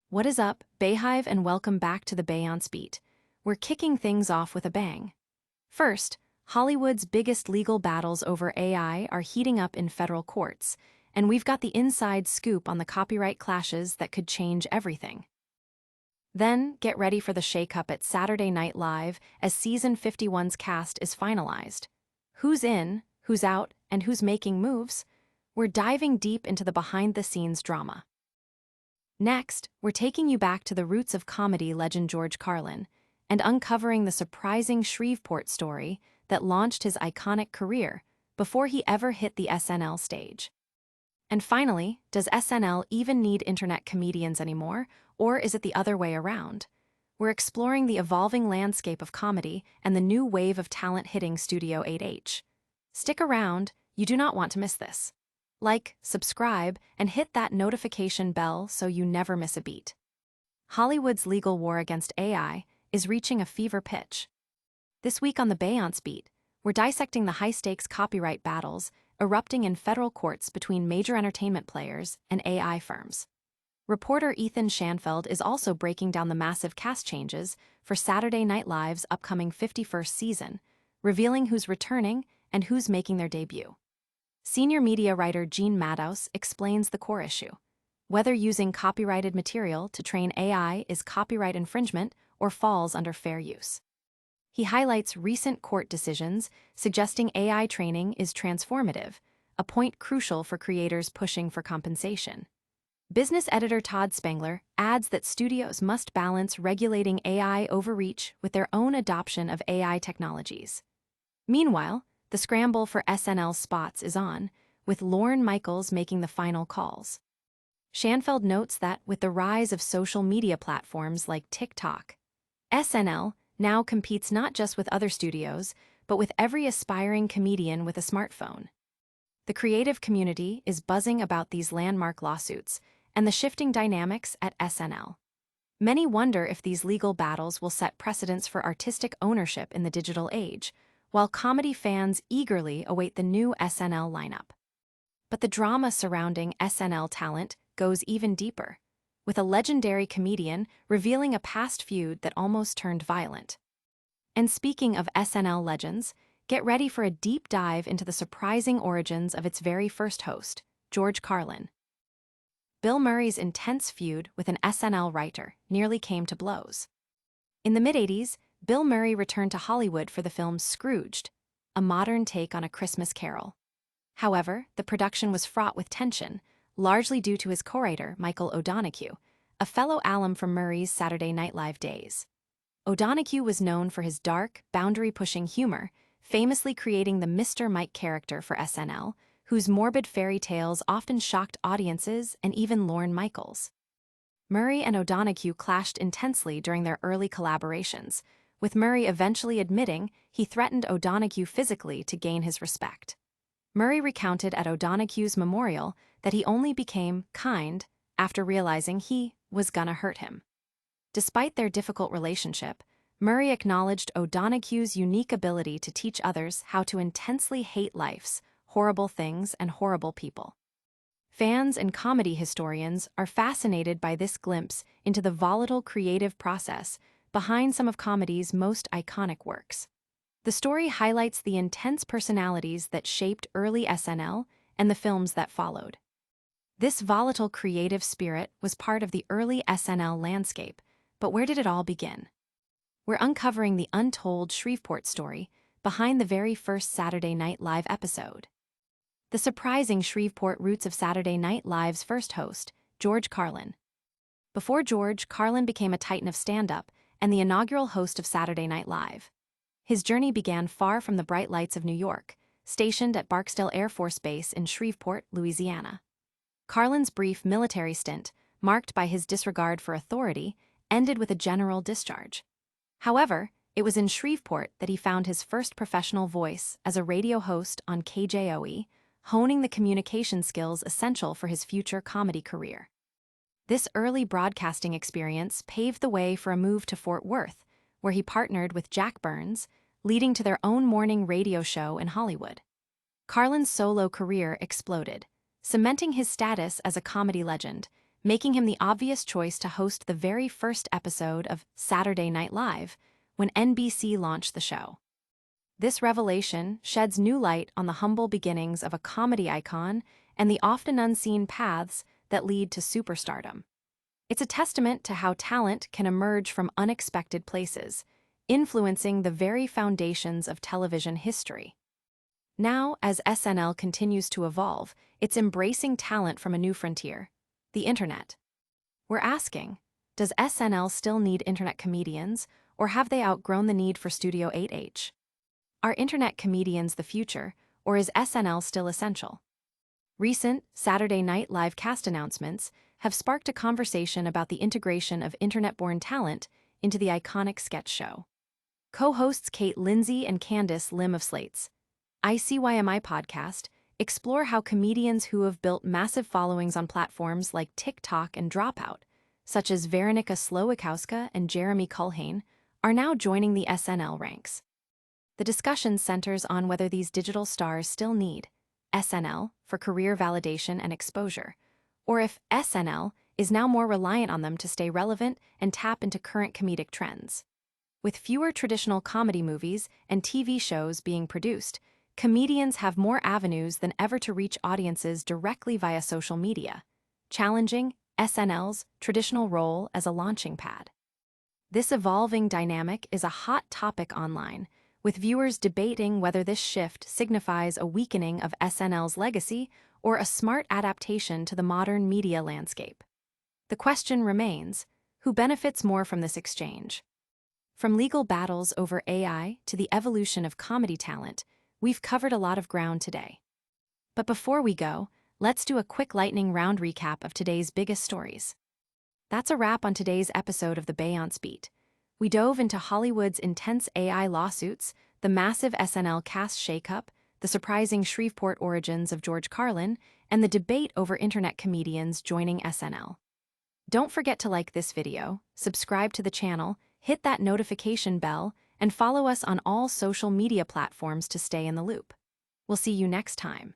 What is up, Bayhive, and welcome back to the Beyonce Beat. We're kicking things off with a bang. First, Hollywood's biggest legal battles over AI are heating up in federal courts, and we've got the inside scoop on the copyright clashes that could change everything. Then, get ready for the shakeup at Saturday Night Live as Season 51's cast is finalized. Who's in, who's out, and who's making moves? We're diving deep into the behind-the-scenes drama. Next, we're taking you back to the roots of comedy legend George Carlin and uncovering the surprising Shreveport story that launched his iconic career before he ever hit the SNL stage. And finally, does SNL even need internet comedians anymore, or is it the other way around? We're exploring the evolving landscape of comedy and the new wave of talent hitting Studio 8H. Stick around, you do not want to miss this. Like, subscribe, and hit that notification bell so you never miss a beat. Hollywood's legal war against AI is reaching a fever pitch. This week on the Beyonce Beat, we're dissecting the high-stakes copyright battles erupting in federal courts between major entertainment players and AI firms. Reporter Ethan Schanfeld is also breaking down the massive cast changes for Saturday Night Live's upcoming 51st season, revealing who's returning and who's making their debut. Senior media writer Gene Maddouse explains the core issue: whether using copyrighted material to train AI is copyright infringement or falls under fair use. He highlights recent court decisions suggesting AI training is transformative, a point crucial for creators pushing for compensation. Business editor Todd Spangler adds that studios must balance regulating AI overreach with their own adoption of AI technologies. Meanwhile, the scramble for SNL spots is on, with Lorne Michaels making the final calls. Schanfeld notes that with the rise of social media platforms like TikTok, SNL now competes not just with other studios, but with every aspiring comedian with a smartphone. The creative community is buzzing about these landmark lawsuits and the shifting dynamics at SNL. Many wonder if these legal battles will set precedents for artistic ownership in the digital age, while comedy fans eagerly await the new SNL lineup. But the drama surrounding SNL talent goes even deeper, with a legendary comedian revealing a past feud that almost turned violent. And speaking of SNL legends, get ready for a deep dive into the surprising origins of its very first host, George Carlin. Bill Murray's intense feud with an SNL writer nearly came to blows. In the mid-'80s, Bill Murray returned to Hollywood for the film Scrooged, a modern take on A Christmas Carol. However, the production was fraught with tension, largely due to his co-writer, Michael O'Donoghue, a fellow alum from Murray's Saturday Night Live days. O'Donoghue was known for his dark, boundary-pushing humor, famously creating the Mr. Mike character for SNL, whose morbid fairy tales often shocked audiences and even Lorne Michaels. Murray and O'Donoghue clashed intensely during their early collaborations, with Murray eventually admitting he threatened O'Donoghue physically to gain his respect. Murray recounted at O'Donoghue's memorial that he only became kind after realizing he was gonna hurt him. Despite their difficult relationship, Murray acknowledged O'Donoghue's unique ability to teach others how to intensely hate life's horrible things and horrible people. Fans and comedy historians are fascinated by this glimpse into the volatile creative process behind some of comedy's most iconic works. The story highlights the intense personalities that shaped early SNL and the films that followed. This volatile creative spirit was part of the early SNL landscape, but where did it all begin? We're uncovering the untold Shreveport story behind the very first Saturday Night Live episode. The surprising Shreveport roots of Saturday Night Live's first host, George Carlin. Before George, Carlin became a titan of stand-up and the inaugural host of Saturday Night Live. His journey began far from the bright lights of New York, stationed at Barksdale Air Force Base in Shreveport, Louisiana. Carlin's brief military stint, marked by his disregard for authority, ended with a general discharge. However, it was in Shreveport that he found his first professional voice as a radio host on KJOE, honing the communication skills essential for his future comedy career. This early broadcasting experience paved the way for a move to Fort Worth, where he partnered with Jack Burns, leading to their own morning radio show in Hollywood. Carlin's solo career exploded, cementing his status as a comedy legend, making him the obvious choice to host the very first episode of Saturday Night Live when NBC launched the show. This revelation sheds new light on the humble beginnings of a comedy icon and the often unseen paths that lead to superstardom. It's a testament to how talent can emerge from unexpected places, influencing the very foundations of television history. Now, as SNL continues to evolve, it's embracing talent from a new frontier, the internet. We're asking, does SNL still need internet comedians, or have they outgrown the need for Studio 8H? Are internet comedians the future, or is SNL still essential? Recent Saturday Night Live cast announcements have sparked a conversation about the integration of internet-born talent into the iconic sketch show. Co-hosts Kate Lindsay and Candace Lim of Slate's ICYMI podcast explore how comedians who have built massive followings on platforms like TikTok and Dropout, such as Veronica Slowikowska and Jeremy Culhane, are now joining the SNL ranks. The discussion centers on whether these digital stars still need SNL for career validation and exposure, or if SNL is now more reliant on them to stay relevant and tap into current comedic trends. With fewer traditional comedy movies and TV shows being produced, comedians have more avenues than ever to reach audiences directly via social media, challenging SNL's traditional role as a launching pad. This evolving dynamic is a hot topic online, with viewers debating whether this shift signifies a weakening of SNL's legacy or a smart adaptation to the modern media landscape. The question remains, who benefits more from this exchange? From legal battles over AI to the evolution of comedy talent, we've covered a lot of ground today. But before we go, let's do a quick lightning round recap of today's biggest stories. That's a wrap on today's episode of the Beyonce Beat. We dove into Hollywood's intense AI lawsuits, the massive SNL cast shakeup, the surprising Shreveport origins of George Carlin, and the debate over internet comedians joining SNL. Don't forget to like this video, subscribe to the channel, hit that notification bell, and follow us on all social media platforms to stay in the loop. We'll see you next time.